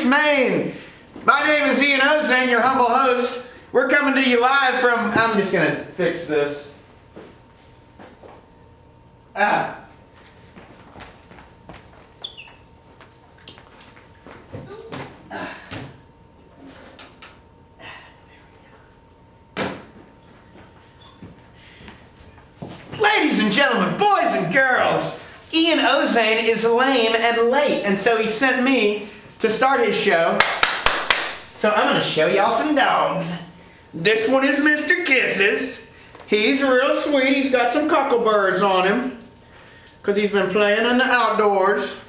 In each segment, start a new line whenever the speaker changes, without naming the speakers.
Maurice, Maine. My name is Ian Ozane, your humble host. We're coming to you live from, I'm just going to fix this. Ladies and gentlemen, boys and girls, Ian Ozane is lame and late, and so he sent me to start his show. So I'm going to show y'all some dogs. This one is Mr. Kisses. He's real sweet. He's got some cockleburs on him because he's been playing in the outdoors.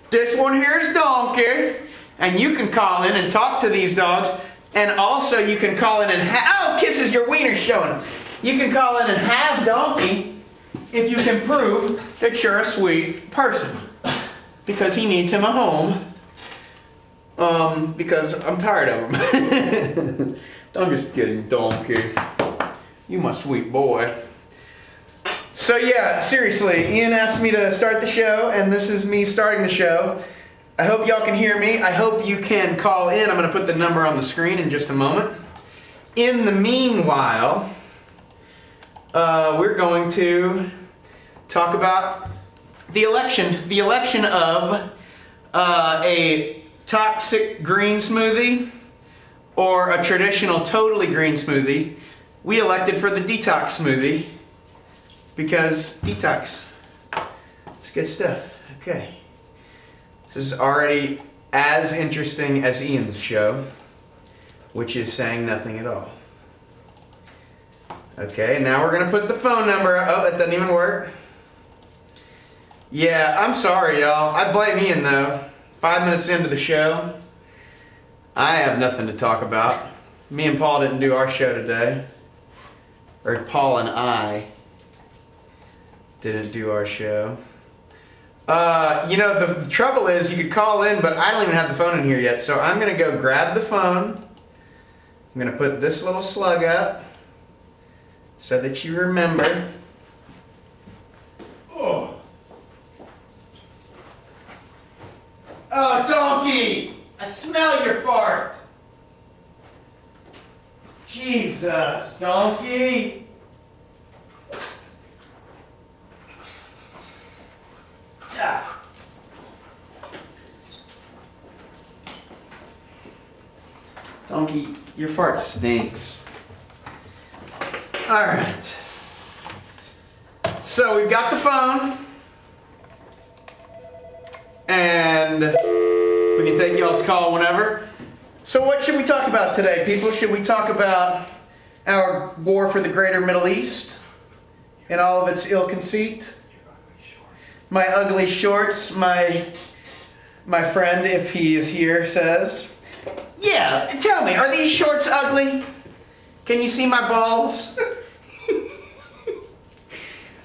This one here is Donkey, and you can call in and talk to these dogs, and also you can call in and oh, Kisses, your wiener's showing. You can call in and have Donkey if you can prove that you're a sweet person, because he needs him a home. Because I'm tired of him. I'm just kidding, Donkey. You my sweet boy. So yeah, seriously, Ian asked me to start the show, and this is me starting the show. I hope y'all can hear me. I hope you can call in. I'm going to put the number on the screen in just a moment. In the meanwhile, we're going to talk about the election of a toxic green smoothie or a traditional totally green smoothie. We elected for the detox smoothie because detox, it's good stuff. Okay, this is already as interesting as Ian's show, which is saying nothing at all. Okay, now we're gonna put the phone number. Oh, that doesn't even work. Yeah, I'm sorry, y'all. I blame Ian, though. 5 minutes into the show, I have nothing to talk about. Me and Paul didn't do our show today. Or Paul and I didn't do our show. You know, the trouble is you could call in, but I don't even have the phone in here yet. So I'm going to go grab the phone. I'm going to put this little slug up so that you remember. Oh, Donkey! I smell your fart! Jesus, Donkey! Yeah. Donkey, your fart stinks. Alright. So we've got the phone. And we can take y'all's call whenever. So what should we talk about today, people? Should we talk about our war for the greater Middle East and all of its ill conceit? My ugly shorts, my friend, if he is here, says. Yeah, tell me, are these shorts ugly? Can you see my balls?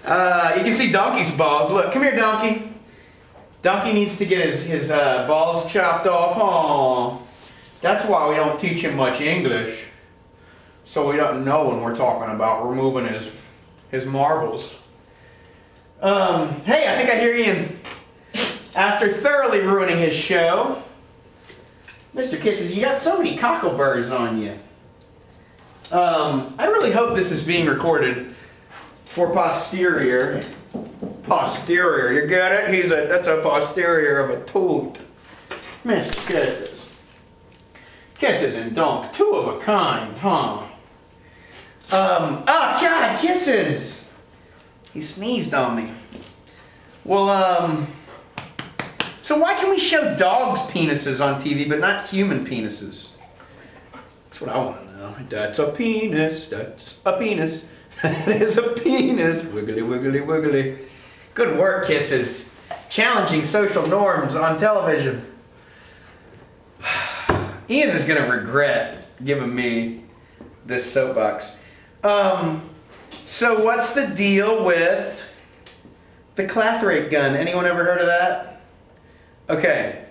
You can see Donkey's balls. Look, come here, Donkey. Donkey needs to get his balls chopped off. Aww. That's why we don't teach him much English. So we don't know when we're talking about removing his marbles. Hey, I think I hear Ian. After thoroughly ruining his show, Mr. Kisses, you got so many cockleburs on you. I really hope this is being recorded for posterior. Posterior, you get it? That's a posterior of a tooth. Mr. Kisses. Kisses and Donk, two of a kind, huh? Oh God, Kisses! He sneezed on me. Well, so why can we show dogs' penises on TV but not human penises? That's what I want to know. That's a penis, that's a penis. That is a penis. Wiggly, wiggly, wiggly. Good work, Kisses. Challenging social norms on television. Ian is going to regret giving me this soapbox. So what's the deal with the clathrate gun? Anyone ever heard of that? Okay.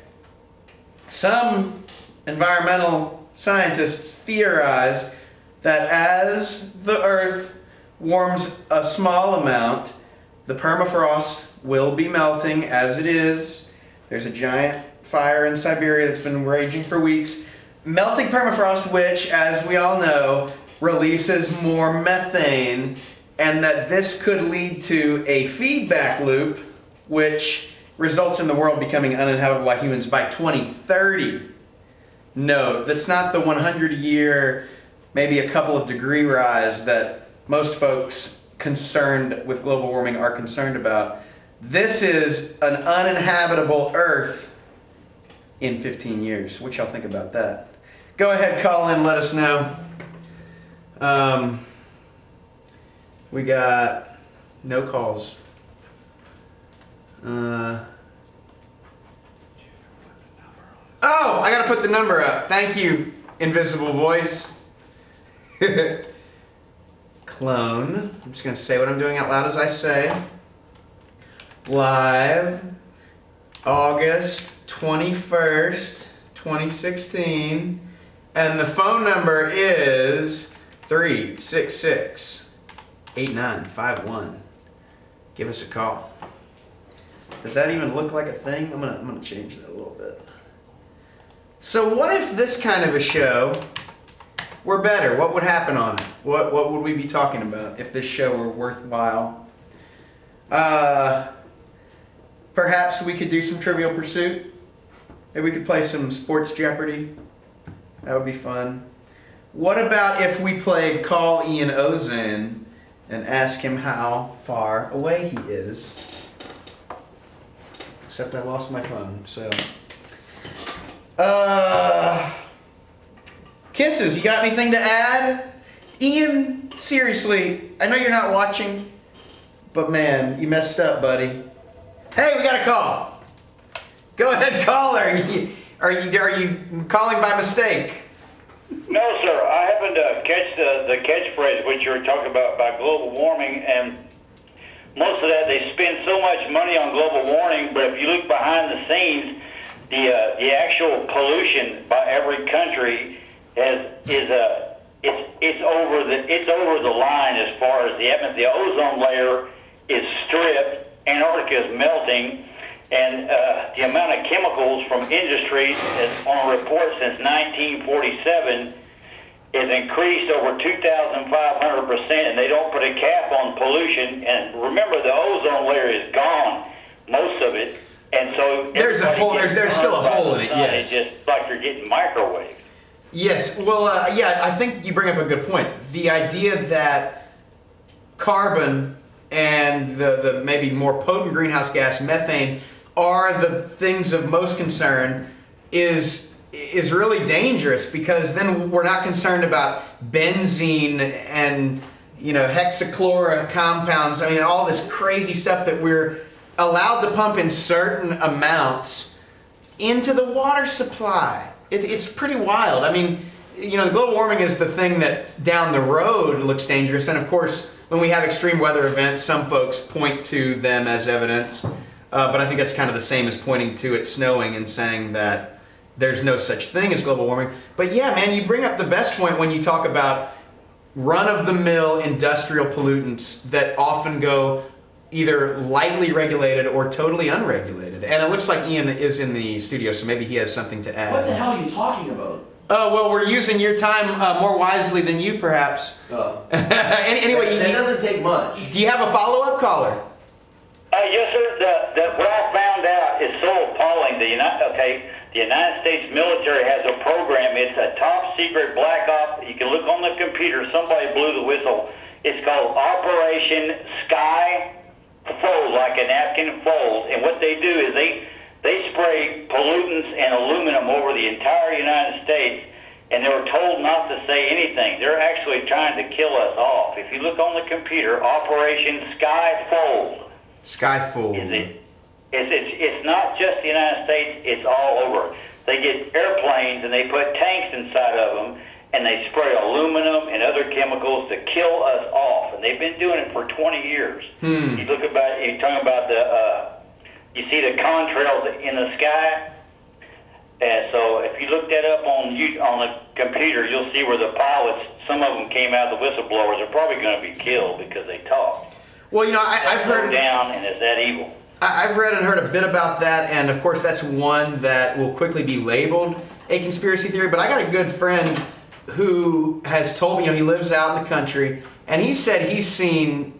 Some environmental scientists theorize that as the Earth warms a small amount, the permafrost will be melting as it is. There's a giant fire in Siberia that's been raging for weeks. Melting permafrost, which, as we all know, releases more methane, and that this could lead to a feedback loop, which results in the world becoming uninhabitable by humans by 2030. No, that's not the 100-year, maybe a couple of degree rise that most folks concerned with global warming are concerned about. This is an uninhabitable Earth in 15 years. What y'all think about that? Go ahead, call in, let us know. We got no calls. Oh, I gotta put the number up. Thank you, invisible voice. Clone. I'm just gonna say what I'm doing out loud as I say. Live, August 21st, 2016. And the phone number is 366-8951. Give us a call. Does that even look like a thing? I'm gonna change that a little bit. So what if this kind of a show were better? What would happen on it? What would we be talking about if this show were worthwhile? Perhaps we could do some Trivial Pursuit. Maybe we could play some Sports Jeopardy. That would be fun. What about if we played Call Ian Ozan and ask him how far away he is? Except I lost my phone, so. Kisses, you got anything to add? Ian, seriously, I know you're not watching, but man, you messed up, buddy. Hey, we got a call. Go ahead, caller. Are you calling by mistake?
No, sir. I happened to catch the catchphrase which you were talking about global warming, and most of that they spend so much money on global warming, but if you look behind the scenes, the actual pollution by every country it's over the line as far as the atmosphere. The ozone layer is stripped. Antarctica is melting, and the amount of chemicals from industries on a report since 1947 is increased over 2,500%, and they don't put a cap on pollution. And remember, the ozone layer is gone, most of it, and so
there's a hole. There's still a hole in it. Yes,
it's just like you're getting microwaved.
Yes. Well, yeah. I think you bring up a good point. The idea that carbon and the maybe more potent greenhouse gas, methane, are the things of most concern is really dangerous, because then we're not concerned about benzene and hexachlora compounds. I mean, all this crazy stuff that we're allowed to pump in certain amounts into the water supply. It's pretty wild. I mean, the global warming is the thing that down the road looks dangerous, and of course, when we have extreme weather events, some folks point to them as evidence, but I think that's kind of the same as pointing to it snowing and saying that there's no such thing as global warming. But yeah, man, you bring up the best point when you talk about run-of-the-mill industrial pollutants that often go either lightly regulated or totally unregulated. And it looks like Ian is in the studio, so maybe he has something to add.
What the hell are you talking about?
Oh, well, we're using your time more wisely than you, perhaps.
Oh.
Anyway,
that doesn't take much.
Do you have a follow-up, caller?
Yes, sir. What I found out is so appalling. The United States military has a program. It's a top secret black ops. You can look on the computer. Somebody blew the whistle. It's called Operation Sky Fold, like a napkin fold. And what they do is they spray pollutants and aluminum over the entire United States, and they were told not to say anything. They're actually trying to kill us off. If you look on the computer, Operation Skyfold.
Skyfold.
It's not just the United States, it's all over. They get airplanes and they put tanks inside of them, and they spray aluminum and other chemicals to kill us off. And they've been doing it for 20 years. You're talking about you see the contrails in the sky? And so if you look that up on the computer, you'll see where the pilots, some of them came out, the whistleblowers, are probably going to be killed because they talked.
Well, I've heard
down, and it's that evil.
I've read and heard a bit about that, and of course that's one that will quickly be labeled a conspiracy theory, but I got a good friend who has told me, he lives out in the country, and he said he's seen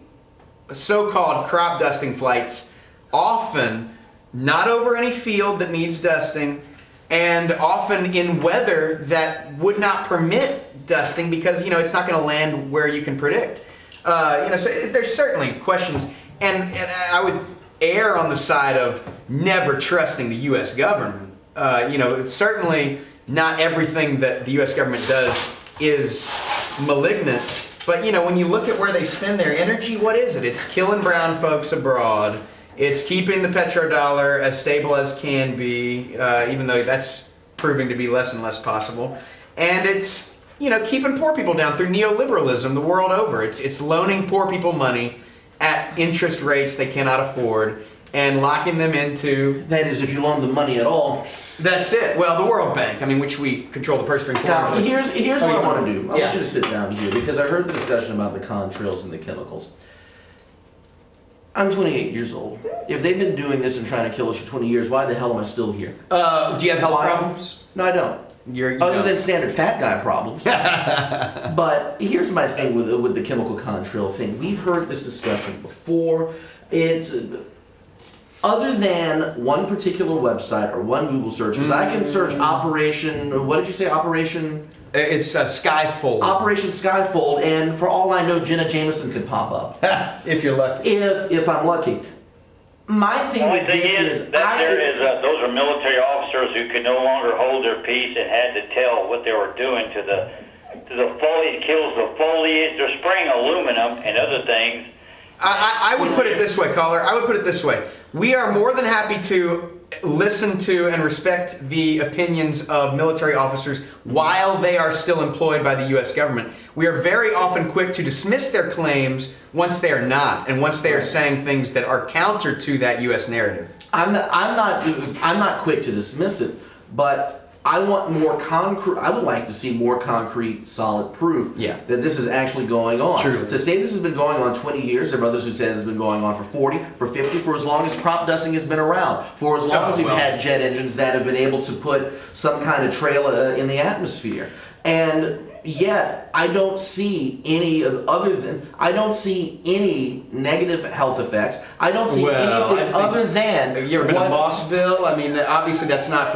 so-called crop dusting flights, often not over any field that needs dusting, and often in weather that would not permit dusting because, it's not going to land where you can predict. So there's certainly questions, and I would err on the side of never trusting the U.S. government. It's certainly not everything that the U.S. government does is malignant, but when you look at where they spend their energy, what is it? It's killing brown folks abroad. It's keeping the petrodollar as stable as can be, even though that's proving to be less and less possible. And it's, keeping poor people down through neoliberalism the world over. It's loaning poor people money at interest rates they cannot afford and locking them into...
That is, if you loan them money at all.
That's it. Well, the World Bank, which we control the purse strings.
Now, here's what I want to do. I
Yeah.
want you to sit down here because I heard the discussion about the contrails and the chemicals. I'm 28 years old. If they've been doing this and trying to kill us for 20 years, why the hell am I still here?
Do you have health problems?
No, I don't. Other than standard fat guy problems. But here's my thing with the chemical contrail thing. We've heard this discussion before. It's other than one particular website or one Google search, because I can search Operation, what did you say, Operation?
It's Skyfold.
Operation Skyfold, and for all I know, Jenna Jameson could pop up.
If you're lucky.
If I'm lucky. My thing with this is,
those are military officers who could no longer hold their peace and had to tell what they were doing to the foliage, kills the foliage. They're spraying aluminum and other things.
I would put it this way, caller. I would put it this way. We are more than happy to listen to and respect the opinions of military officers while they are still employed by the U.S. government. We are very often quick to dismiss their claims once they are not, and once they are saying things that are counter to that U.S. narrative.
I'm not quick to dismiss it, but I want more concrete. I would like to see more concrete, solid proof that this is actually going on.
Truly.
To say this has been going on 20 years, there are others who said it's been going on for 40, for 50, for as long as crop dusting has been around, for as long as we've had jet engines that have been able to put some kind of trail in the atmosphere. And yet, I don't see any I don't see any negative health effects. I don't see anything other than...
You ever been to Mossville? I mean, obviously that's not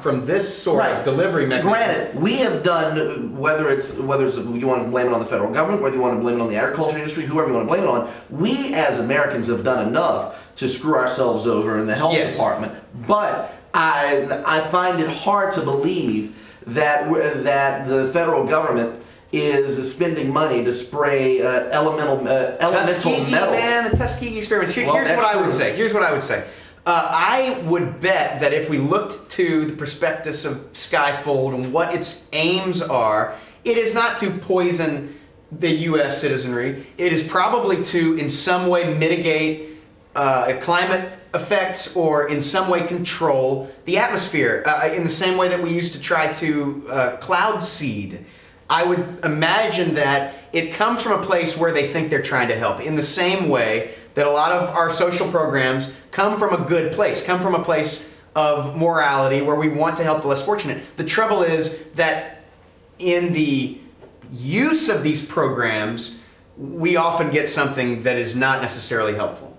from this sort of delivery mechanism.
Granted, we have done, whether it's you want to blame it on the federal government, whether you want to blame it on the agriculture industry, whoever you want to blame it on, we as Americans have done enough to screw ourselves over in the health department. But I find it hard to believe that the federal government is spending money to spray elemental metals.
Man, the Tuskegee experiments. Here's what I would say. Here's what I would say. I would bet that if we looked to the prospectus of Skyfold and what its aims are, it is not to poison the U.S. citizenry. It is probably to, in some way, mitigate climate effects or in some way control the atmosphere in the same way that we used to try to cloud seed. I would imagine that it comes from a place where they think they're trying to help, in the same way that a lot of our social programs come from a good place, come from a place of morality where we want to help the less fortunate. The trouble is that in the use of these programs, we often get something that is not necessarily helpful.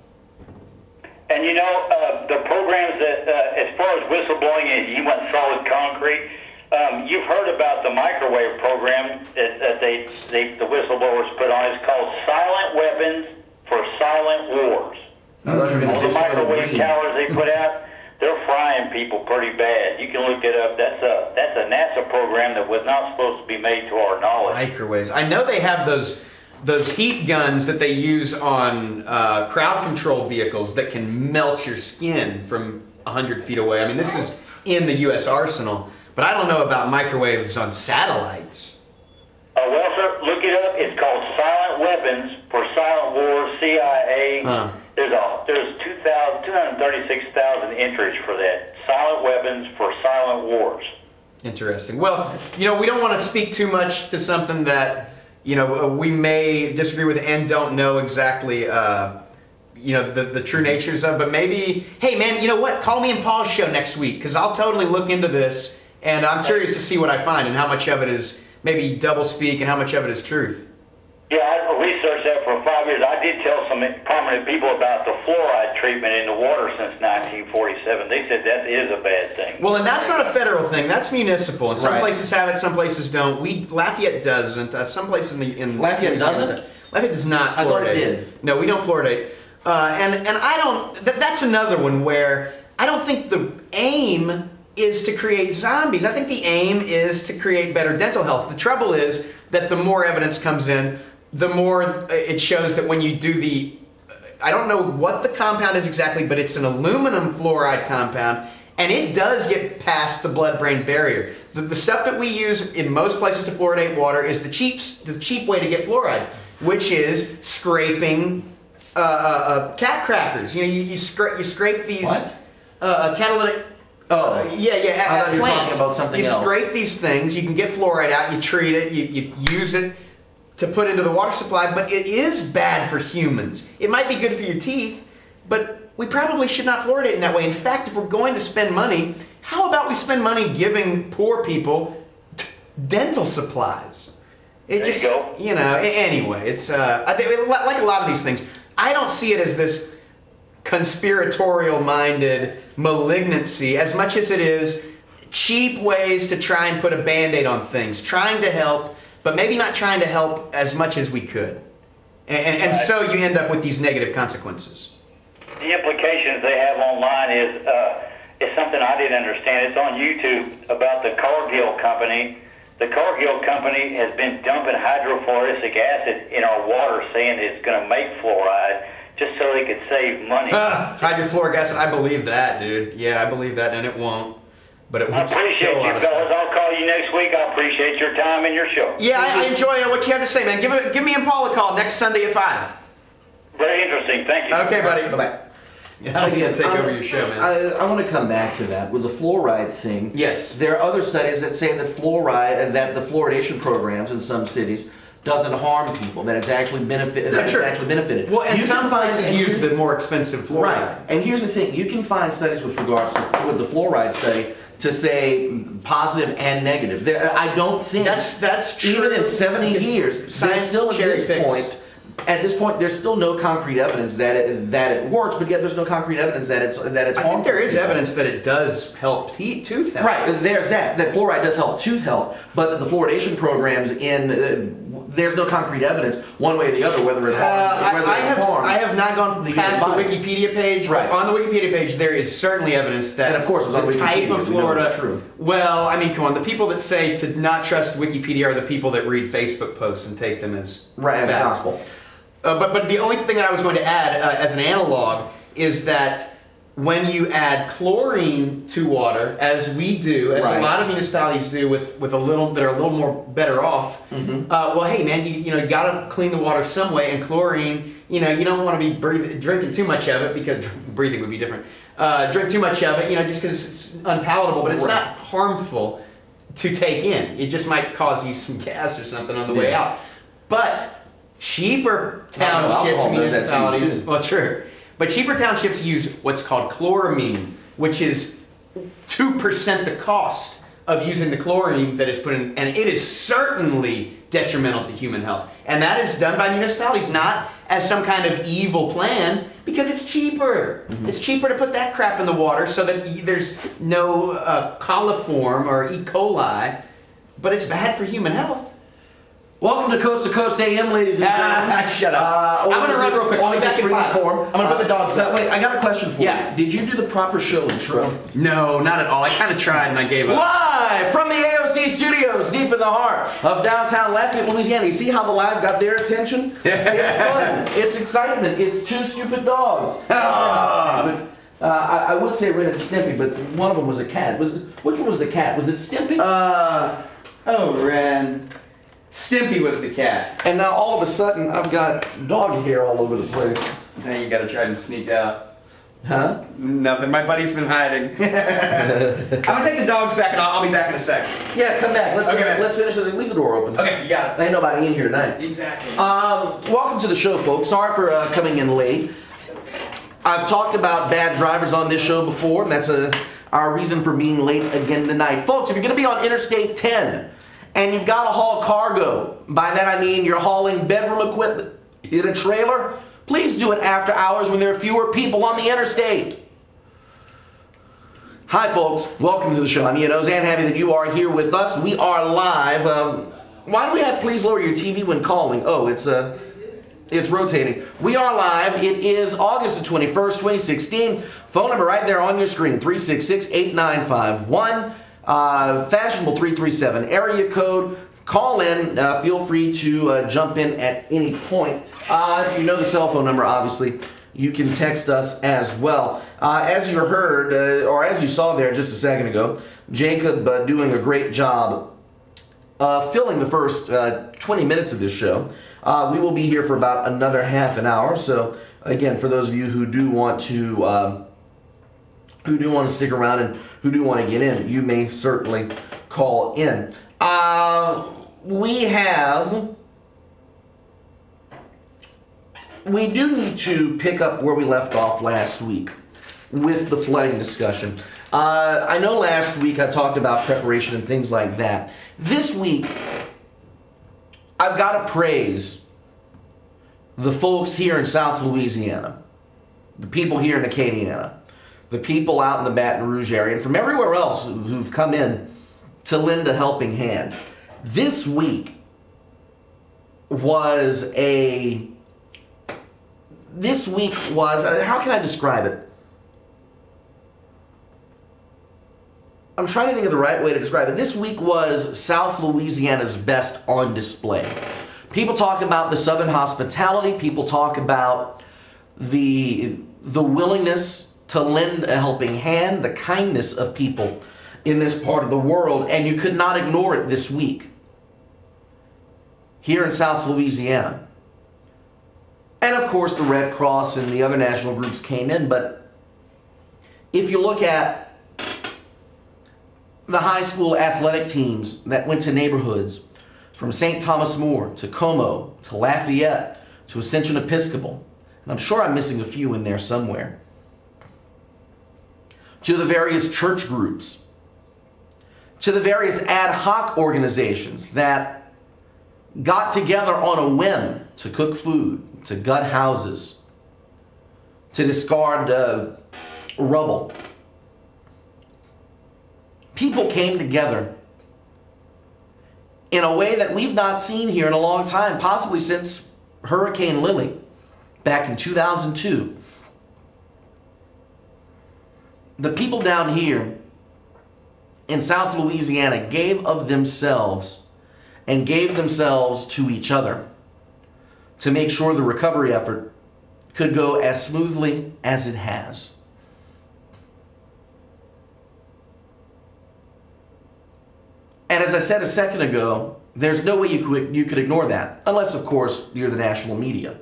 And the programs that, as far as whistleblowing, and you went solid concrete, you've heard about the microwave program that the whistleblowers put on. It's called Silent Weapons for Silent Wars. All the microwave towers they put out, they're frying people pretty bad. You can look it up. That's a NASA program that was not supposed to be made to our knowledge.
Microwaves. I know they have those heat guns that they use on crowd control vehicles that can melt your skin from 100 feet away. I mean, this is in the U.S. arsenal, but I don't know about microwaves on satellites.
Well, sir, look it up. It's called Silent Weapons for Silent Wars, CIA. There's 236,000 entries for that. Silent Weapons for Silent Wars.
Interesting. Well, we don't want to speak too much to something that we may disagree with and don't know exactly the true natures of. But maybe, hey man, you know what? Call me in Paul's show next week, because I'll totally look into this, and I'm curious to see what I find and how much of it is maybe double speak and how much of it is truth.
Yeah, I researched that for 5 years. I did tell some prominent people about the fluoride treatment in the water since 1947. They said that is a bad thing.
Well, and that's not a federal thing. That's municipal. And some places have it, some places don't. Lafayette doesn't. Some places in
Lafayette doesn't?
Lafayette does not fluoridate.
I thought it did.
No, we don't fluoridate. And I don't. That's another one where I don't think the aim is to create zombies. I think the aim is to create better dental health. The trouble is that the more evidence comes in, the more it shows that when you do I don't know what the compound is exactly, but it's an aluminum fluoride compound, and it does get past the blood-brain barrier. The stuff that we use in most places to fluoridate water is the cheap way to get fluoride, which is scraping cat crackers. You scrape these catalytic.
Oh,
yeah.
I thought you were
plants.
talking about something else.
You scrape these things. You can get fluoride out. You treat it. You use it to put into the water supply, but it is bad for humans. It might be good for your teeth, but we probably should not fluoridate in that way. In fact, if we're going to spend money, how about we spend money giving poor people dental supplies?
There you go.
Anyway, it's I think, like a lot of these things, I don't see it as this conspiratorial-minded malignancy as much as it is cheap ways to try and put a Band-Aid on things, trying to help, but maybe not trying to help as much as we could. And so you end up with these negative consequences.
The implications they have online is something I didn't understand. It's on YouTube about the Cargill company. The Cargill company has been dumping hydrofluoric acid in our water, saying it's going to make fluoride just so they could save money.
Hydrofluoric acid, I believe that, dude. Yeah, I believe that, and it won't. But it will.
I appreciate you, fellas. I'll call you next week. I appreciate your time and your show.
Yeah, I enjoy what you have to say, man. Give me and Paul a call next Sunday at 5.
Very interesting. Thank you.
Okay, buddy.
Bye-bye.
Yeah, I'm going to take over your show, man.
I want to come back to that with the fluoride thing.
Yes.
There are other studies that say that that the fluoridation programs in some cities doesn't harm people, that it's actually benefited.
Well, and some places use the more expensive fluoride.
Right. And here's the thing: you can find studies with regards to with the fluoride study to say positive and negative. I don't think
that's true.
Even in 70 years, there's still at this point, there's still no concrete evidence that it works, but yet there's no concrete evidence that it's harmful.
I think there is evidence that it does help tooth health.
Right, there's that fluoride does help tooth health, but the fluoridation programs there's no concrete evidence one way or the other whether it harms.
I have not gone past the Wikipedia page.
Right.
On the Wikipedia page, there is certainly evidence that
and of course, it was on
the type
Wikipedia,
of Florida.
It's true.
Well, I mean, come on. The people that say to not trust Wikipedia are the people that read Facebook posts and take them as
as gospel.
But the only thing that I was going to add as an analog is that when you add chlorine to water, as we do, as a lot of municipalities do with a little that are a little more better off.
Mm-hmm.
Well, hey man, you got to clean the water some way, and chlorine, you don't want to be drinking too much of it because breathing would be different. Drink too much of it, just because it's unpalatable, but it's not harmful to take in. It just might cause you some gas or something on the way out. But cheaper townships, municipalities, well, true. But cheaper townships use what's called chloramine, which is 2% the cost of using the chlorine that is put in, and it is certainly detrimental to human health. And that is done by municipalities, not as some kind of evil plan, because it's cheaper. Mm-hmm. It's cheaper to put that crap in the water so that there's no coliform or E. coli, but it's bad for human health.
Welcome to Coast AM, ladies and gentlemen.
Shut up. I'm going to run real quick. I'll be back in 5. I'm going to put the dogs up.
Wait, I got a question for you. Did you do the proper show intro?
No, not at all. I kind of tried and I gave up.
Live from the AOC studios, deep in the heart of downtown Lafayette, Louisiana. You see how the live got their attention? It's fun. It's excitement. It's two stupid dogs. I would say Ren and Stimpy, but one of them was a cat. Which one was the cat? Was it Stimpy?
Ren. Stimpy was the cat.
And now all of a sudden, I've got dog hair all over the place.
Now you gotta try and sneak out.
Huh?
Nothing. My buddy's been hiding. I'm gonna take the dogs back and I'll be back in a sec.
Yeah, come back. Let's finish it. Leave the door open.
Okay, you got it.
Ain't nobody in here tonight.
Exactly.
Welcome to the show, folks. Sorry for coming in late. I've talked about bad drivers on this show before, and that's our reason for being late again tonight. Folks, if you're going to be on Interstate 10 and you've got to haul cargo, by that I mean you're hauling bedroom equipment in a trailer, please do it after hours when there are fewer people on the interstate. Hi folks, welcome to the show. I'm Ian Ozan, happy that you are here with us. We are live. Why do we have please lower your TV when calling? Oh, it's rotating. We are live. It is August the 21st, 2016. Phone number right there on your screen, 366-8951. Fashionable 337 area code. Call in. Feel free to jump in at any point. If you know the cell phone number, obviously, you can text us as well. As you heard, or as you saw there just a second ago, Jacob doing a great job filling the first 20 minutes of this show. We will be here for about another half an hour. So again, for those of you who do want to stick around and who do want to get in, you may certainly call in. We do need to pick up where we left off last week with the flooding discussion. I know last week I talked about preparation and things like that. This week, I've got to praise the folks here in South Louisiana, the people here in Acadiana, the people out in the Baton Rouge area, and from everywhere else who've come in to lend a helping hand. This week was how can I describe it? I'm trying to think of the right way to describe it. This week was South Louisiana's best on display. People talk about the Southern hospitality. People talk about the willingness to lend a helping hand, the kindness of people in this part of the world, and you could not ignore it this week here in South Louisiana. And of course, the Red Cross and the other national groups came in, but if you look at the high school athletic teams that went to neighborhoods from St. Thomas More to Como to Lafayette to Ascension Episcopal, and I'm sure I'm missing a few in there somewhere, to the various church groups, to the various ad hoc organizations that got together on a whim to cook food, to gut houses, to discard rubble. People came together in a way that we've not seen here in a long time, possibly since Hurricane Lily back in 2002. The people down here in South Louisiana gave of themselves and gave themselves to each other to make sure the recovery effort could go as smoothly as it has. And as I said a second ago, there's no way you could ignore that, unless, of course, you're the national media.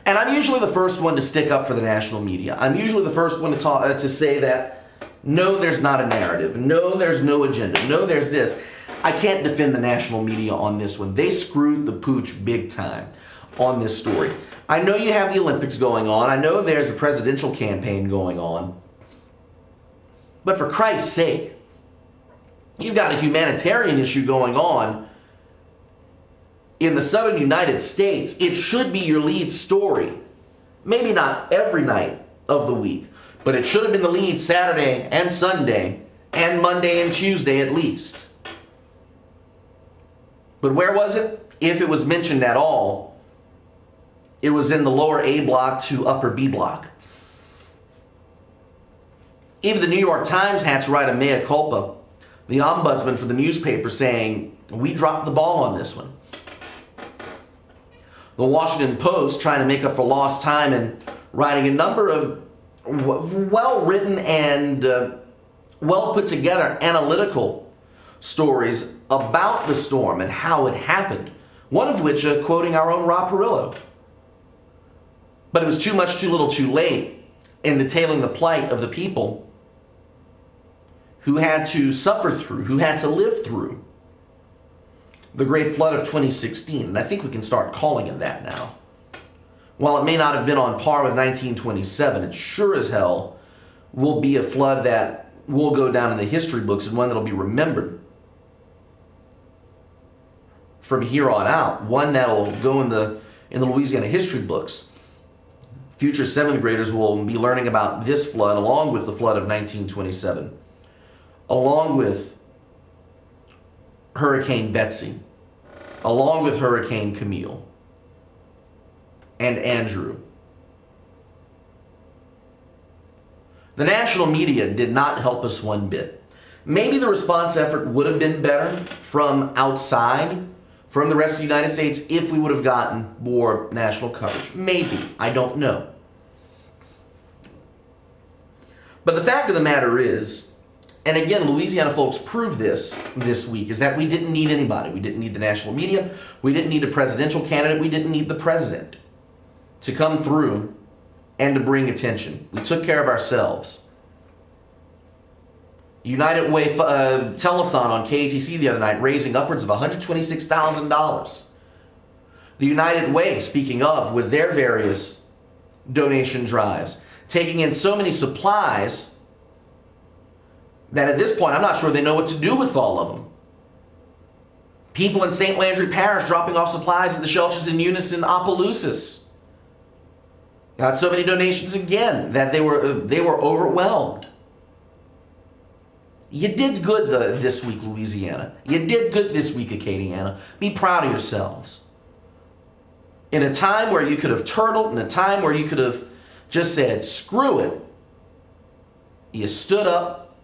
And I'm usually the first one to stick up for the national media. I'm usually the first one to say that, no, there's not a narrative. No, there's no agenda. No, there's this. I can't defend the national media on this one. They screwed the pooch big time on this story. I know you have the Olympics going on. I know there's a presidential campaign going on. But for Christ's sake, you've got a humanitarian issue going on in the southern United States. It should be your lead story. Maybe not every night of the week, but it should have been the lead Saturday and Sunday and Monday and Tuesday at least. But where was it? If it was mentioned at all, it was in the lower A block to upper B block. Even the New York Times had to write a mea culpa, the ombudsman for the newspaper, saying, we dropped the ball on this one. The Washington Post trying to make up for lost time and writing a number of well-written and well-put-together analytical stories about the storm and how it happened, one of which quoting our own Rob Perillo. But it was too much, too little, too late in detailing the plight of the people who had to suffer through, who had to live through the Great Flood of 2016. And I think we can start calling it that now. while it may not have been on par with 1927, it sure as hell will be a flood that will go down in the history books and one that'll be remembered from here on out. One that'll go in the Louisiana history books. Future 7th graders will be learning about this flood along with the flood of 1927, along with Hurricane Betsy, along with Hurricane Camille and Andrew. The national media did not help us one bit. Maybe the response effort would have been better from outside, from the rest of the United States, if we would have gotten more national coverage. Maybe. I don't know. But the fact of the matter is, and again, Louisiana folks proved this week, is that we didn't need anybody. We didn't need the national media. We didn't need a presidential candidate. We didn't need the president to come through and to bring attention. We took care of ourselves. United Way telethon on KATC the other night, raising upwards of $126,000. The United Way, speaking of, with their various donation drives, taking in so many supplies that at this point I'm not sure they know what to do with all of them. People in St. Landry Parish dropping off supplies at the shelters in Unison, Opelousas. Got so many donations again that they were overwhelmed. You did good this week, Louisiana. You did good this week, Acadiana. Be proud of yourselves. In a time where you could have turtled, in a time where you could have just said, screw it, you stood up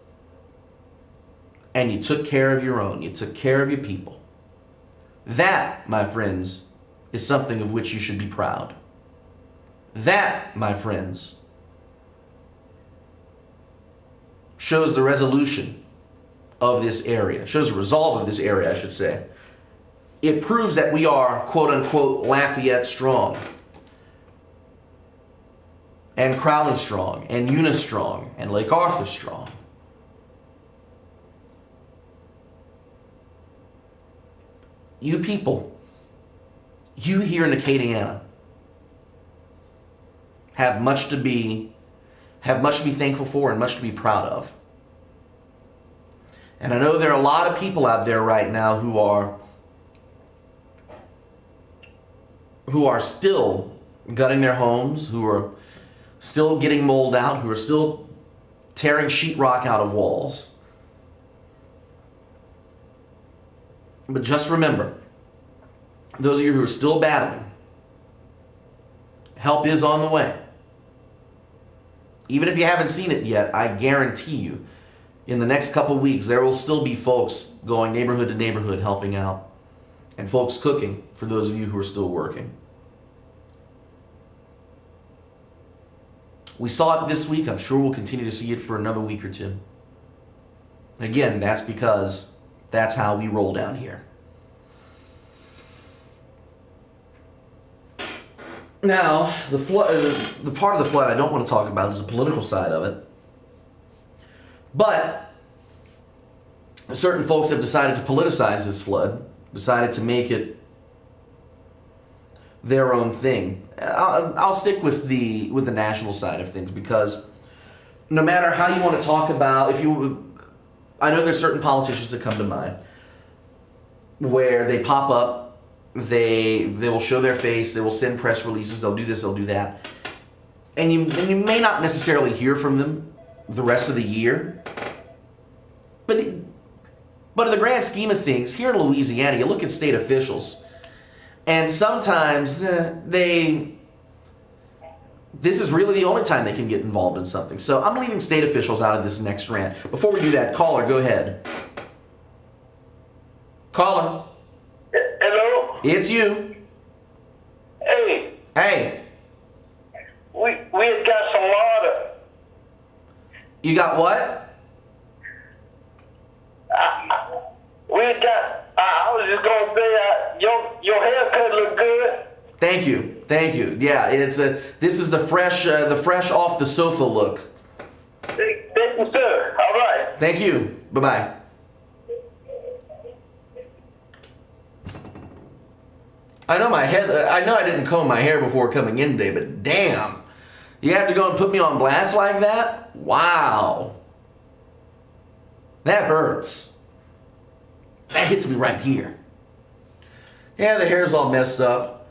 and you took care of your own. You took care of your people. That, my friends, is something of which you should be proud. That, my friends, shows the resolution of this area, shows the resolve of this area, I should say. It proves that we are, quote unquote, Lafayette strong, and Crowley strong, and Eunice strong, and Lake Arthur strong. You people, you here in Acadiana, have much to be thankful for and much to be proud of. And I know there are a lot of people out there right now who are still gutting their homes, who are still getting mold out, who are still tearing sheetrock out of walls. But just remember, those of you who are still battling, help is on the way. Even if you haven't seen it yet, I guarantee you, in the next couple of weeks, there will still be folks going neighborhood to neighborhood helping out, and folks cooking for those of you who are still working. We saw it this week. I'm sure we'll continue to see it for another week or two. Again, that's because that's how we roll down here. Now, the part of the flood I don't want to talk about is the political side of it. But certain folks have decided to politicize this flood, decided to make it their own thing. I'll stick with the national side of things, because no matter how you want to talk about, I know there's certain politicians that come to mind where they pop up. They will show their face, they will send press releases, they'll do this, they'll do that. And you may not necessarily hear from them the rest of the year. But in the grand scheme of things, here in Louisiana, you look at state officials, and sometimes this is really the only time they can get involved in something. So I'm leaving state officials out of this next rant. Before we do that, caller, go ahead. Caller.
Hello?
It's you.
Hey.
Hey.
We had got some water.
You got what?
I was just going to say, your haircut look good.
Thank you. Thank you. Yeah, this is the fresh off the sofa look.
Thank you, sir. All right.
Thank you. Bye-bye. I know my head. I know I didn't comb my hair before coming in today, but damn, you have to go and put me on blast like that? Wow, that hurts. That hits me right here. Yeah, the hair's all messed up,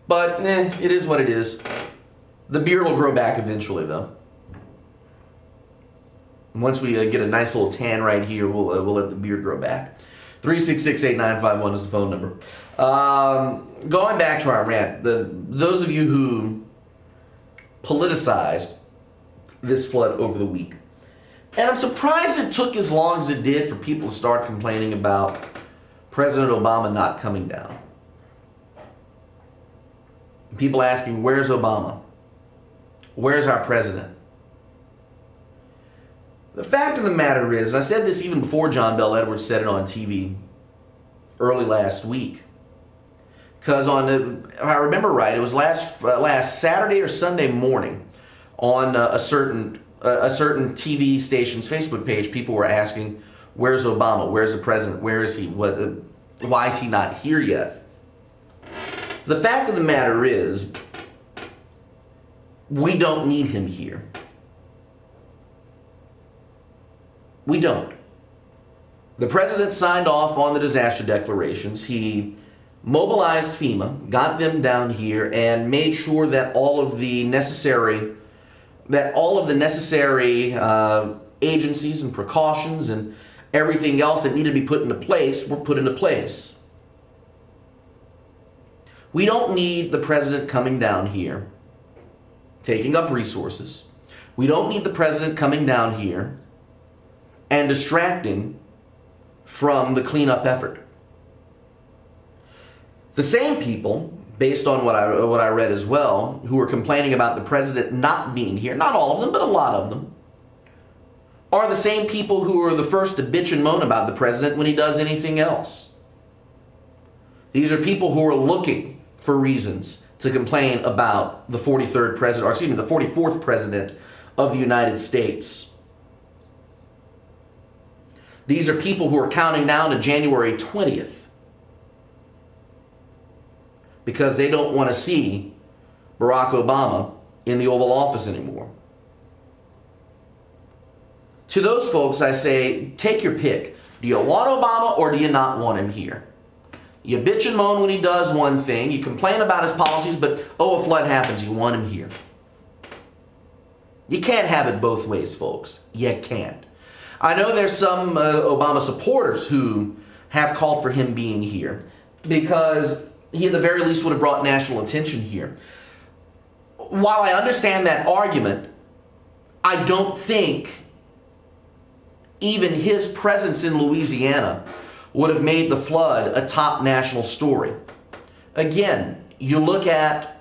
but it is what it is. The beard will grow back eventually, though. Once we get a nice little tan right here, we'll let the beard grow back. 366-8951 is the phone number. Going back to our rant, those of you who politicized this flood over the week, and I'm surprised it took as long as it did for people to start complaining about President Obama not coming down. People asking, where's Obama? Where's our president? The fact of the matter is, and I said this even before John Bell Edwards said it on TV early last week, because if I remember right, it was last Saturday or Sunday morning on a certain TV station's Facebook page, people were asking, where's Obama? Where's the president? Where is he? Why is he not here yet? The fact of the matter is, we don't need him here. We don't. The president signed off on the disaster declarations. He mobilized FEMA, got them down here, and made sure that all of the necessary agencies and precautions and everything else that needed to be put into place were put into place. We don't need the president coming down here, taking up resources. We don't need the president coming down here and distracting from the cleanup effort. The same people, based on what I read as well, who are complaining about the president not being here, not all of them, but a lot of them, are the same people who are the first to bitch and moan about the president when he does anything else. These are people who are looking for reasons to complain about the 43rd president, or excuse me, the 44th president of the United States. These are people who are counting down to January 20th because they don't want to see Barack Obama in the Oval Office anymore. To those folks, I say, take your pick. Do you want Obama or do you not want him here? You bitch and moan when he does one thing. You complain about his policies, but a flood happens. You want him here. You can't have it both ways, folks. You can't. I know there's some Obama supporters who have called for him being here because he at the very least would have brought national attention here. While I understand that argument, I don't think even his presence in Louisiana would have made the flood a top national story. Again, you look at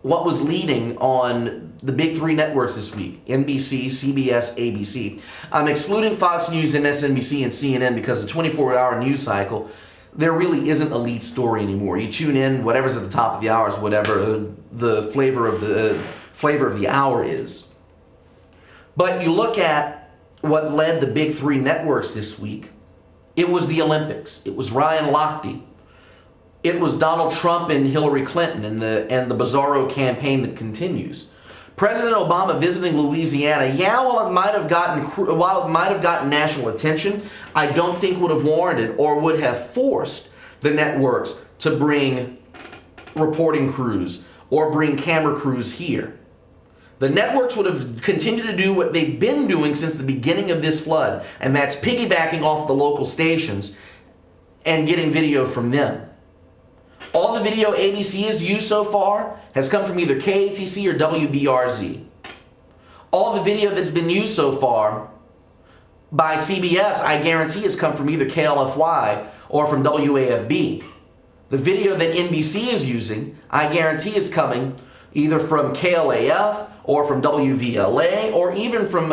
what was leading on the big three networks this week, NBC, CBS, ABC. I'm excluding Fox News, MSNBC, and CNN because the 24-hour news cycle, there really isn't a lead story anymore. You tune in, whatever's at the top of the hour is whatever the flavor of the hour is. But you look at what led the big three networks this week, it was the Olympics. It was Ryan Lochte. It was Donald Trump and Hillary Clinton and the bizarro campaign that continues. President Obama visiting Louisiana, while it might have gotten national attention, I don't think would have warranted or would have forced the networks to bring reporting crews or bring camera crews here. The networks would have continued to do what they've been doing since the beginning of this flood, and that's piggybacking off the local stations and getting video from them. All the video ABC has used so far has come from either KATC or WBRZ. All the video that's been used so far by CBS, I guarantee, has come from either KLFY or from WAFB. The video that NBC is using, I guarantee, is coming either from KLAF or from WVLA or even from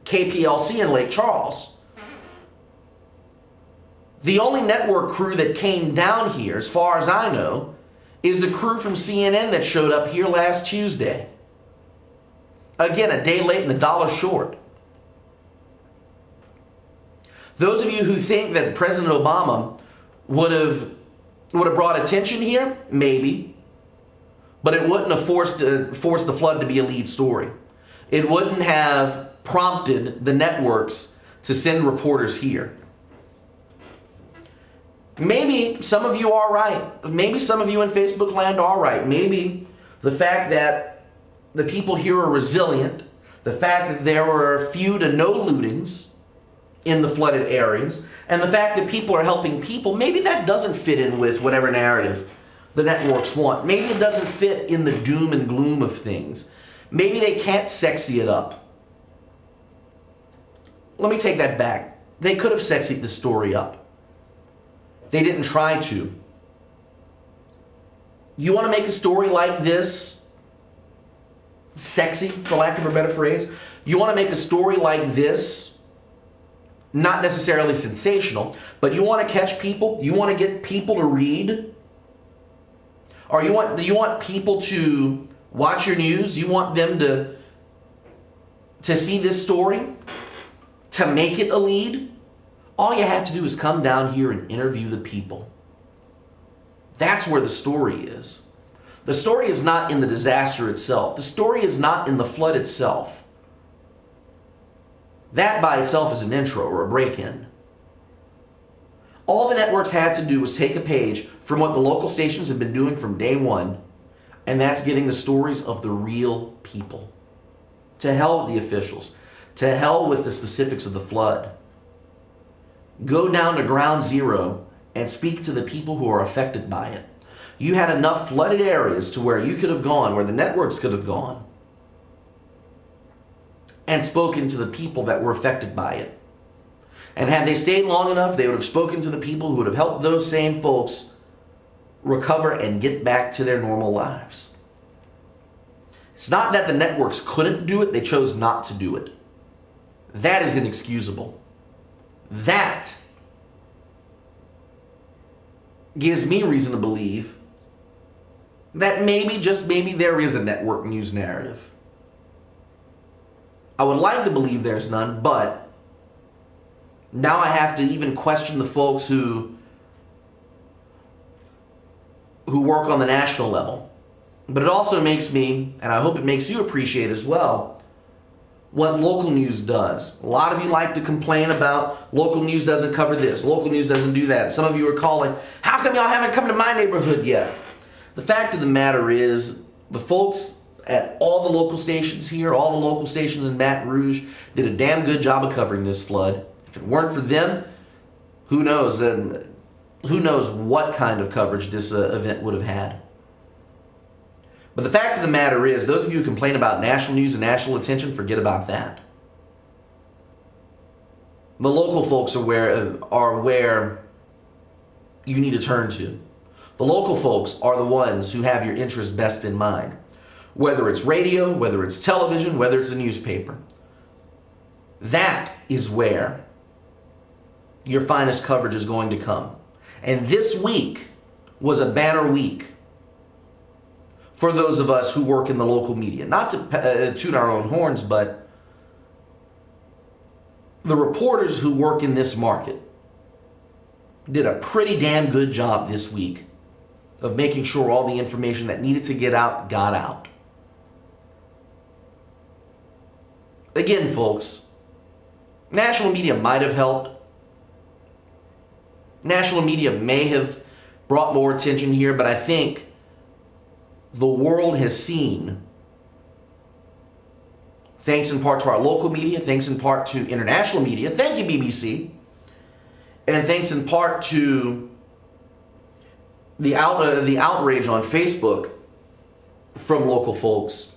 KPLC in Lake Charles. The only network crew that came down here, as far as I know, is the crew from CNN that showed up here last Tuesday. Again, a day late and $1 short. Those of you who think that President Obama would have brought attention here? Maybe. But it wouldn't have forced the flood to be a lead story. It wouldn't have prompted the networks to send reporters here. Maybe some of you are right. Maybe some of you in Facebook land are right. Maybe the fact that the people here are resilient, the fact that there were few to no lootings in the flooded areas, and the fact that people are helping people, maybe that doesn't fit in with whatever narrative the networks want. Maybe it doesn't fit in the doom and gloom of things. Maybe they can't sexy it up. Let me take that back. They could have sexied the story up. They didn't try to. You want to make a story like this sexy, for lack of a better phrase? You want to make a story like this not necessarily sensational, but you want to catch people? You want to get people to read? Or you want people to watch your news? You want them to see this story? To make it a lead? All you have to do is come down here and interview the people. That's where the story is. The story is not in the disaster itself. The story is not in the flood itself. That by itself is an intro or a break-in. All the networks had to do was take a page from what the local stations have been doing from day one, and that's getting the stories of the real people. To hell with the officials. To hell with the specifics of the flood. Go down to ground zero and speak to the people who are affected by it. You had enough flooded areas to where you could have gone, where the networks could have gone, and spoken to the people that were affected by it. And had they stayed long enough, they would have spoken to the people who would have helped those same folks recover and get back to their normal lives. It's not that the networks couldn't do it, they chose not to do it. That is inexcusable. That gives me reason to believe that maybe, just maybe, there is a network news narrative. I would like to believe there's none, but now I have to even question the folks who work on the national level. But it also makes me, and I hope it makes you appreciate as well, what local news does. A lot of you like to complain about local news doesn't cover this, local news doesn't do that. Some of you are calling, how come y'all haven't come to my neighborhood yet? The fact of the matter is, the folks at all the local stations here, all the local stations in Baton Rouge, did a damn good job of covering this flood. If it weren't for them, who knows? Who knows what kind of coverage this event would have had. But the fact of the matter is, those of you who complain about national news and national attention, forget about that. The local folks are where you need to turn to. The local folks are the ones who have your interests best in mind. Whether it's radio, whether it's television, whether it's a newspaper. That is where your finest coverage is going to come. And this week was a banner week for those of us who work in the local media. Not to toot our own horns, but the reporters who work in this market did a pretty damn good job this week of making sure all the information that needed to get out got out. Again, folks, national media might have helped. National media may have brought more attention here, but I think the world has seen, thanks in part to our local media, thanks in part to international media, thank you BBC, and thanks in part to the outrage on Facebook from local folks.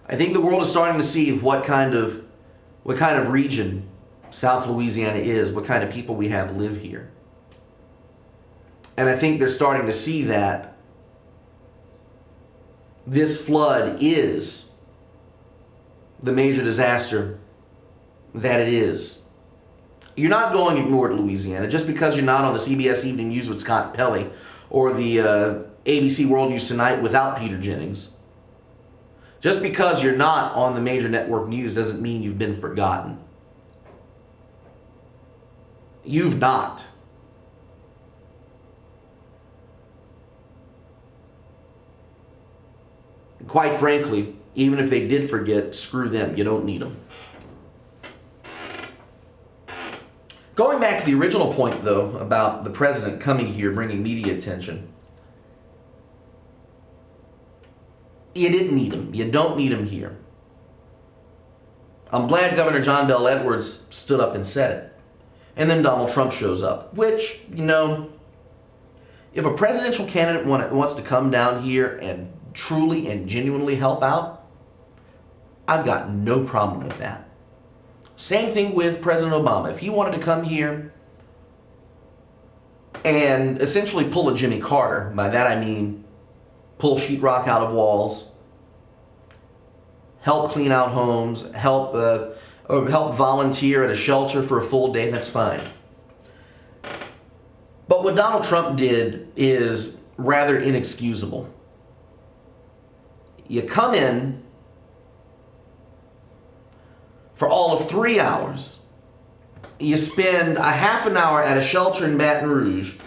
I think the world is starting to see what kind of region South Louisiana is, what kind of people we have live here. And I think they're starting to see that this flood is the major disaster that it is. You're not going ignored, Louisiana, just because you're not on the CBS Evening News with Scott Pelley or the ABC World News Tonight without Peter Jennings. Just because you're not on the major network news doesn't mean you've been forgotten. You've not. quite frankly, even if they did forget, screw them. You don't need them. Going back to the original point, though, about the president coming here, bringing media attention. You didn't need him. You don't need him here. I'm glad Governor John Bel Edwards stood up and said it. And then Donald Trump shows up, which, you know, if a presidential candidate wants to come down here and truly and genuinely help out, I've got no problem with that. Same thing with President Obama. If he wanted to come here and essentially pull a Jimmy Carter, by that I mean pull sheetrock out of walls, help clean out homes, help volunteer at a shelter for a full day, that's fine. But what Donald Trump did is rather inexcusable. You come in for all of 3 hours. You spend a half an hour at a shelter in Baton Rouge.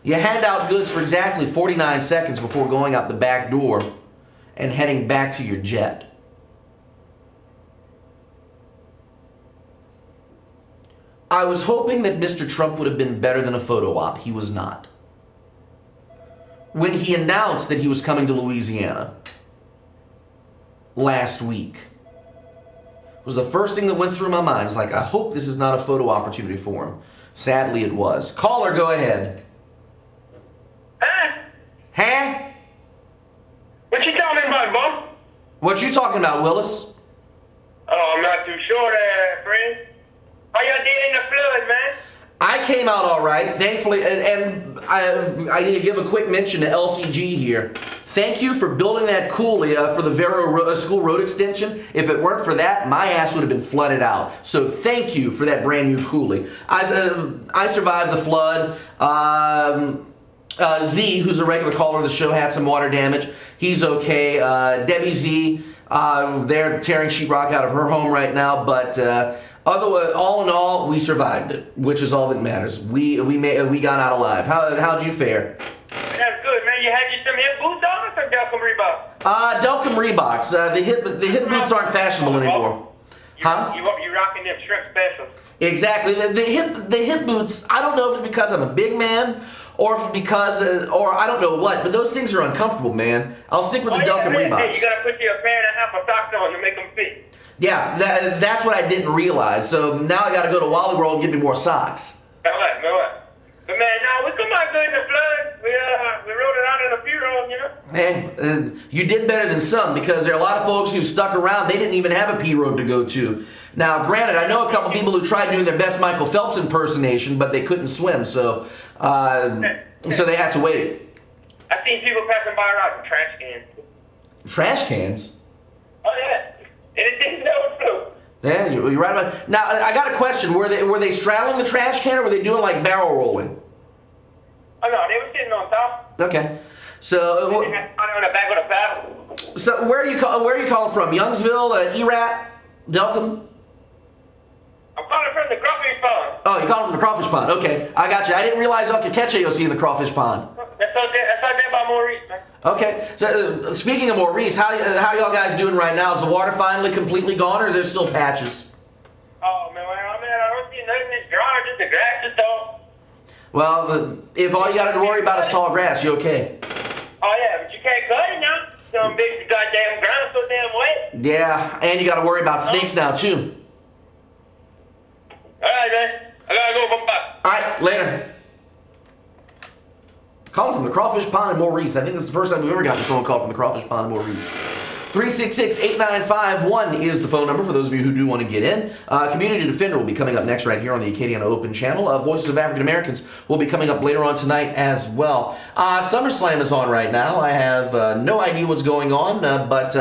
You hand out goods for exactly 49 seconds before going out the back door and heading back to your jet. I was hoping that Mr. Trump would have been better than a photo op. He was not. When he announced that he was coming to Louisiana last week, it was the first thing that went through my mind. I was like, I hope this is not a photo opportunity for him. Sadly, it was. Caller, go ahead. Huh?
What you talking about, Bob?
What you talking about, Willis?
Oh, I'm not too sure there, friend. How y'all did in the flood, man?
I came out all right, thankfully, and I need to give a quick mention to LCG here. Thank you for building that coulee for the Vero School Road extension. If it weren't for that, my ass would have been flooded out. So thank you for that brand new coulee. I survived the flood. Z, who's a regular caller of the show, had some water damage. He's okay. Debbie Z, they're tearing sheetrock out of her home right now, but otherwise, all in all, we survived it, which is all that matters. We got out alive. How'd you fare?
That's good, man. You had you some hip boots on or some Delcom Reeboks?
Delcom Reeboks. The hip boots aren't fashionable anymore. Huh?
You rocking them shrimp specials.
Exactly. The hip boots, I don't know if it's because I'm a big man or if it's because, or I don't know what, but those things are uncomfortable, man. I'll stick with the Delcom Reeboks.
Hey, you gotta put you a pair and a half of socks on to make them fit.
Yeah, that's what I didn't realize. So now I gotta go to Wally World and get me more socks.
All right. But man, now we come out good in the flood. We rode it out in a few roads, you know.
Hey, you did better than some, because there are a lot of folks who stuck around. They didn't even have a P road to go to. Now, granted, I know a couple people who tried doing their best Michael Phelps impersonation, but they couldn't swim, so they had to wait.
I seen people passing by around with trash cans.
Trash cans?
Oh yeah, and it didn't know float.
Yeah, you're right about it. Now, I got a question. Were they straddling the trash can, or were they doing like barrel rolling?
Oh no, they were sitting on top.
Okay. So
They had on the back of the paddle.
So where are you calling from? Youngsville, Erat, Delcom?
I'm calling from the crawfish pond.
Oh, you're calling from the crawfish pond. Okay, I got you. I didn't realize I could catch AOC in the crawfish pond.
That's out there by Maurice, man.
Okay. So speaking of Maurice, how y'all guys doing right now? Is the water finally completely gone, or is there still patches?
Oh man, I don't see nothing that's dry. Just the grass is tall.
Well, if all you got to worry about is tall grass, you okay?
Oh yeah, but you can't cut it now. Some big goddamn ground so damn wet.
Yeah, and you got to worry about snakes now too.
All right, man. I gotta go. Bye.
All right, later. Calling from the crawfish pond in Maurice. I think this is the first time we've ever gotten a phone call from the crawfish pond in Maurice. 366-8951 is the phone number for those of you who do want to get in. Community Defender will be coming up next right here on the Acadiana Open channel. Voices of African Americans will be coming up later on tonight as well. SummerSlam is on right now. I have no idea what's going on, but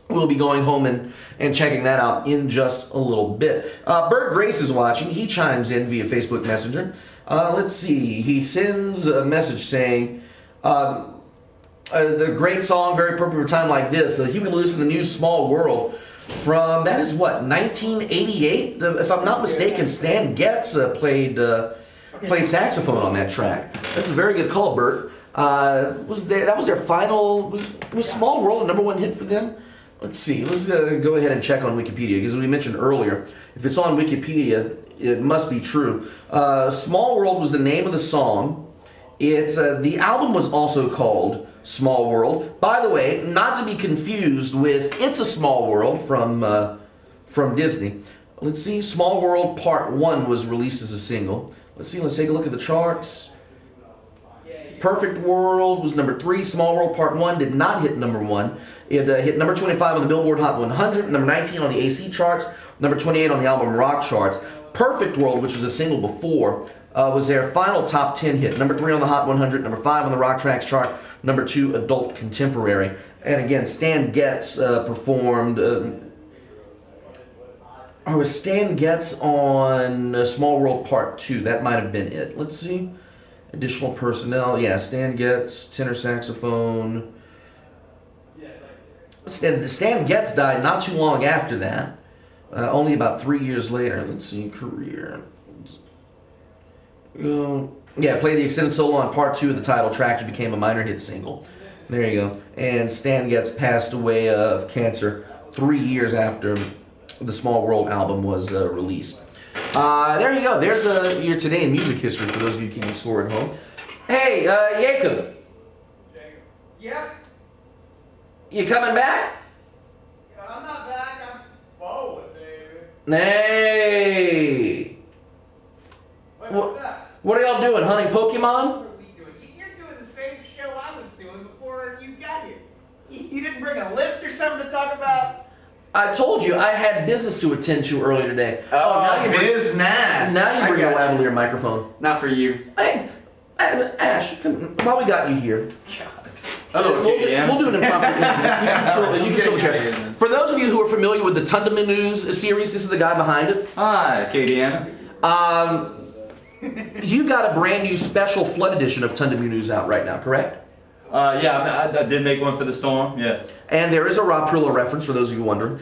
we'll be going home and checking that out in just a little bit. Bert Grace is watching. He chimes in via Facebook Messenger. Let's see. He sends a message saying, the great song, very appropriate for a time like this, Huey Lewis and the News Small World, from, that is what, 1988? If I'm not mistaken, Stan Getz played saxophone on that track. That's a very good call, Bert. That was their final. Was Small World a #1 hit for them? Let's see. Let's go ahead and check on Wikipedia, because as we mentioned earlier, if it's on Wikipedia, it must be true. Small World was the name of the song. The album was also called Small World. By the way, not to be confused with It's a Small World from Disney. Let's see. Small World Part 1 was released as a single. Let's see. Let's take a look at the charts. Perfect World was #3. Small World Part 1 did not hit #1. It hit number 25 on the Billboard Hot 100, number 19 on the AC charts, number 28 on the album rock charts. Perfect World, which was a single before, was their final top 10 hit. Number 3 on the Hot 100, number 5 on the Rock Tracks chart, number 2 Adult Contemporary. And again, Stan Getz performed. Was Stan Getz on Small World Part 2? That might have been it. Let's see. Additional personnel. Yeah, Stan Getz, tenor saxophone. Stan Getz died not too long after that. Only about 3 years later. Let's see. Career. Yeah, played the extended solo on Part 2 of the title track, which became a minor hit single. There you go. And Stan Getz passed away of cancer 3 years after the Small World album was released. There you go. There's your Today in Music History for those of you keeping score at home. Hey, Jacob.
Yep.
You coming back?
I'm not back. I'm forward, baby.
Hey.
What's up?
What are y'all doing? Hunting Pokemon?
What are we doing? You're doing the same show I was doing before you got here. You didn't bring a list or something to talk about?
I told you I had business to attend to earlier today.
Now you business.
Now you bring your lavalier microphone.
Not for you.
Hey, Ash, while we got you here.
Hello,
we'll do an impromptu. You can still check. For those of you who are familiar with the Tundama News series, this is the guy behind it.
Hi, Katie Anna.
You got a brand new special flood edition of Tundama News out right now, correct?
Yeah, I did make one for the storm, yeah.
And there is a Rob Perillo reference, for those of you wondering.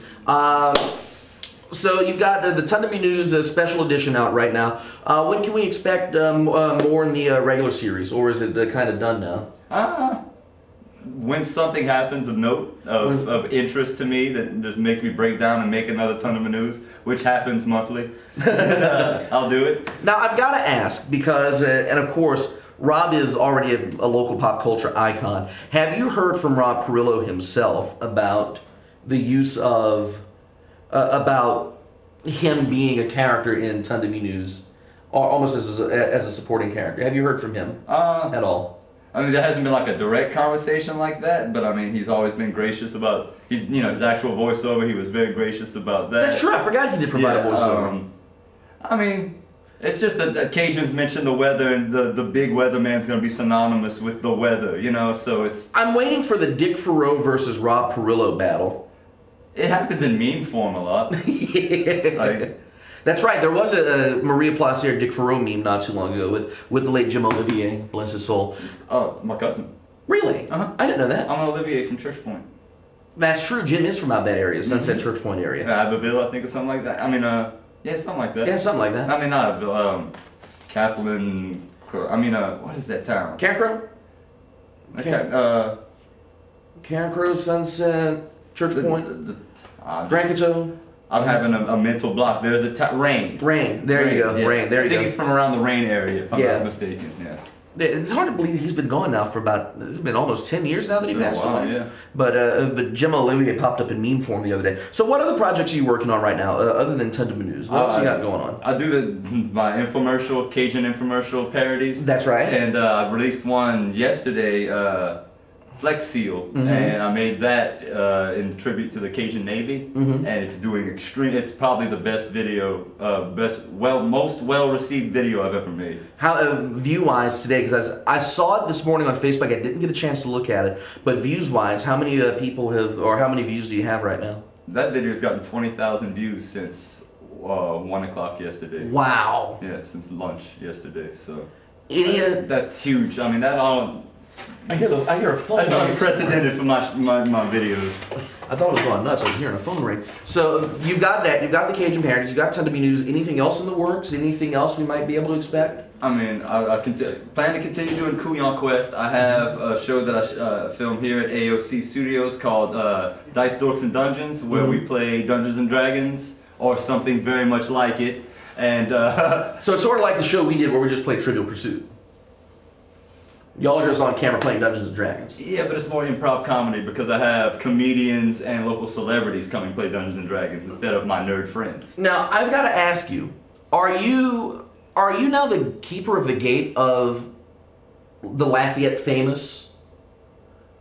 So you've got the Tundama News special edition out right now. When can we expect more in the regular series, or is it kind of done now?
When something happens of note, of interest to me, that just makes me break down and make another Tundama News, which happens monthly, I'll do it.
Now, I've got to ask, because, and of course, Rob is already a local pop culture icon. Have you heard from Rob Perillo himself about the use of, about him being a character in Tundama News, or almost as a supporting character? Have you heard from him at all?
I mean, there hasn't been like a direct conversation like that, but I mean, he's always been gracious about, his actual voiceover. He was very gracious about that.
That's true. I forgot he did provide a voiceover.
I mean, it's just that the Cajuns mentioned the weather, and the big weatherman's going to be synonymous with the weather, so it's...
I'm waiting for the Dick Farrow versus Rob Perillo battle.
It happens in meme form a lot.
Yeah. That's right. There was a Maria Placier Dick Farrow meme not too long ago with the late Jim Olivier, bless his soul.
Oh, my cousin.
Really?
Uh-huh.
I didn't know that.
I'm an Olivier from Church Point.
That's true. Jim is from out that area, Sunset Church Point area.
Abbeville, I think, or something like that. I mean, yeah, something like that.
Yeah, something like that.
I mean, not Abbeville, Kaplan, I mean, what is that town?
Carencro? Carencro, Sunset, Church Point, Grand Coteau.
I'm having a mental block. There's a Rain.
Rain. There you go.
Yeah.
Rain. There you go.
I think he's from around the Rain area, if I'm not mistaken. Yeah.
It's hard to believe he's been gone now for it's been almost 10 years now that he passed away.
Yeah.
But Jim Olivier popped up in meme form the other day. So what other projects are you working on right now, other than Tundama News? What else you got going on?
I do my infomercial, Cajun infomercial parodies.
That's right.
And I released one yesterday, Flex Seal, and I made that in tribute to the Cajun Navy, and it's doing it's probably the best video, most well-received video I've ever made.
How view-wise today? Because I saw it this morning on Facebook. I didn't get a chance to look at it, but views-wise, how many people have, or how many views do you have right now?
That video's gotten 20,000 views since 1 o'clock yesterday.
Wow.
Yeah, since lunch yesterday. So
that's
huge. I mean, that all.
I hear a phone.
That's unprecedented for my videos.
I thought it was going nuts. I was hearing a phone ring. So you've got that. You've got the Cajun parodies. You've got Tundama News. Anything else in the works? Anything else we might be able to expect?
I mean, I plan to continue doing Couillon Quest. I have a show that I film here at AOC Studios called Dice, Dorks, and Dungeons, where we play Dungeons and Dragons, or something very much like it. And
so it's sort of like the show we did where we just played Trivial Pursuit. Y'all are just on camera playing Dungeons and Dragons.
Yeah, but it's more improv comedy because I have comedians and local celebrities come and play Dungeons and Dragons instead of my nerd friends.
Now, I've got to ask you, are you now the keeper of the gate of the Lafayette Famous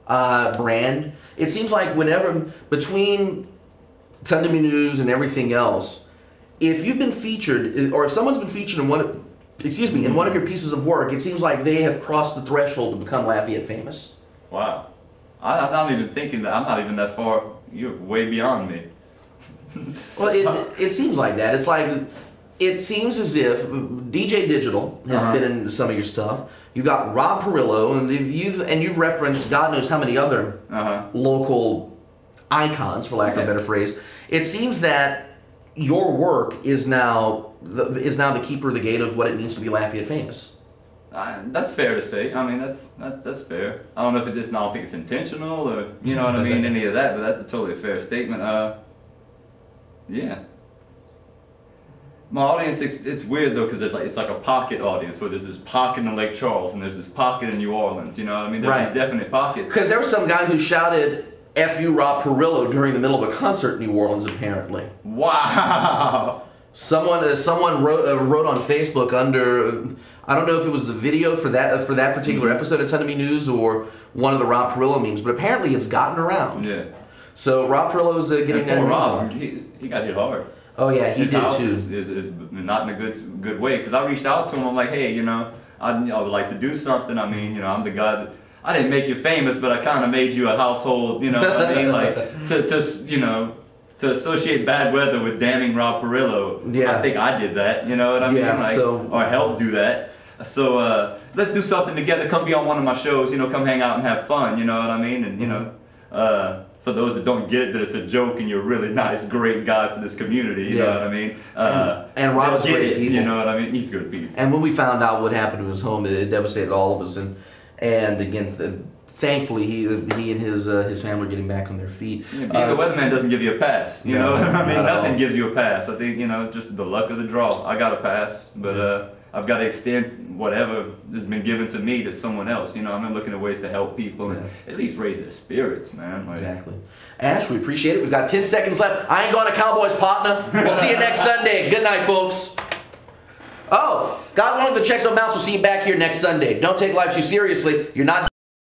brand? It seems like whenever, between Sunday News and everything else, if you've been featured, or if someone's been featured in one of your pieces of work, it seems like they have crossed the threshold to become Lafayette Famous.
Wow. I'm not even thinking that. I'm not even that far. You're way beyond me.
Well, it seems like that. It's like, it seems as if DJ Digital has been in some of your stuff. You've got Rob Perillo, and you've referenced God knows how many other local icons, for lack of a better phrase. It seems that your work is now the keeper of the gate of what it means to be Lafayette Famous.
That's fair to say. I mean, that's fair. I don't know if I don't think it's intentional, or you know what I mean, any of that. But that's a totally fair statement. Yeah. My audience, it's weird though, because it's like a pocket audience, where there's this pocket in Lake Charles and there's this pocket in New Orleans. You know what I mean? There's these definite pockets.
Because there was some guy who shouted "F you, Rob Perillo" during the middle of a concert in New Orleans, apparently.
Wow.
Someone wrote on Facebook under, I don't know if it was the video for that particular episode of Sunday News or one of the Rob Perillo memes, but apparently it's gotten around.
Yeah.
So Rob Perillo's getting that.
Poor Rob, he got hit hard.
Oh yeah, he did too.
Is not in a good way, because I reached out to him. I'm like, hey, you know, I would like to do something. I mean, you know, I'm the guy that, I didn't make you famous, but I kind of made you a household. You know what I mean? Like to associate bad weather with damning Rob Perillo. Yeah. I think I did that. You know what I mean? Like, or helped do that. So let's do something together. Come be on one of my shows. You know, come hang out and have fun. You know what I mean? And you know. For those that don't get that it's a joke and you're a really nice, great guy for this community, you know what I mean?
And Rob is great people.
You know what I mean? He's good people.
And when we found out what happened to his home, it devastated all of us. And again, thankfully, he and his family are getting back on their feet.
Yeah, being the weatherman doesn't give you a pass. You know, I mean, nothing gives you a pass. I think, you know, just the luck of the draw. I got a pass, but I've got to extend whatever has been given to me to someone else. You know, I'm looking at ways to help people and at least raise their spirits, man. Like,
exactly. Ash, we appreciate it. We've got 10 seconds left. I ain't going to Cowboys, partner. We'll see you next Sunday. Good night, folks. Oh, God willing, the checks don't bounce. We'll see you back here next Sunday. Don't take life too seriously. You're not